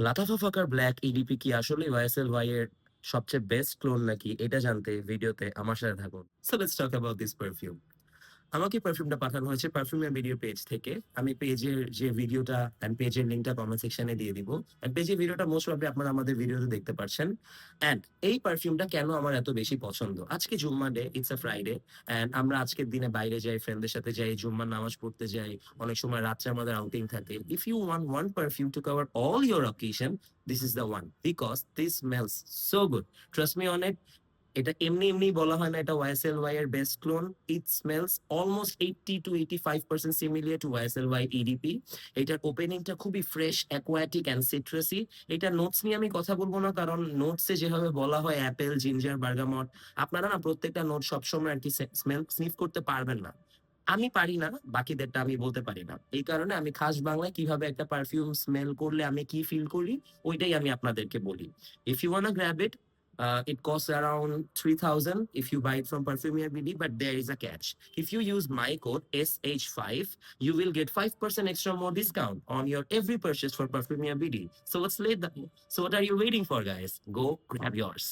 লাটাফা ফাকার black EDP কি আসলে YSL এর সবচেয়ে বেস্ট ক্লোন নাকি এটা জানতে ভিডিওতে আমার সাথে থাকুন। So let's talk about this perfume. আমাকে পারফিউমটা পাঠানো হয়েছে পারফিউমের ভিডিও পেজ থেকে। আমি পেজের যে ভিডিওটা এন্ড পেজের লিংকটা কমেন্ট সেকশনে দিয়ে দিব। এন্ড পেজের ভিডিওটা মোস্ট প্রবাবলি আপনারা আমাদের ভিডিওতে দেখতে পাচ্ছেন। এন্ড এই পারফিউমটা কেন আমার এত বেশি পছন্দ? আজকে Jumma day, it's a Friday. And আমরা আজকের দিনে বাইরে যাই, ফ্রেন্ডদের সাথে যাই, জুম্মার নামাজ পড়তে যাই। অনেক সময় রাত্রে আমাদের আউটিং থাকে। If you want one perfume to cover all your occasion, this is the one because this smells so good. Trust me on it. এটা এমনি এমনি বলা হয় না এটা ওয়াইএসএলওয়াই এর best clone. It smells almost 80 to 85% similar to YSL Y EDP. এটার ওপেনিংটা খুবই ফ্রেশ, অ্যাকোয়াটিক অ্যান্ড সিট্রাসি। এটা নোটস নিয়ে আমি কথা বলবো না, কারণ নোটসে যেভাবে বলা হয় অ্যাপেল, জিঞ্জার, বার্গামট, আপনারা না প্রত্যেকটা নোট সবসময় আর কি স্মেল স্নিফ করতে পারবেন না। আমি পারি না, বাকিদেরটা আমি বলতে পারি না। এই কারণে আমি খাস বাংলায় কিভাবে একটা পারফিউম স্মেল করলে আমি কি ফিল করি ওইটাই আমি আপনাদেরকে বলি। If you wanna grab it, it costs around 3,000 if you buy it from Parfumier BD, but there is a catch. If you use my code SH5, you will get 5% extra more discount on your every purchase for Parfumier BD. So what are you waiting for, guys? Go grab yours.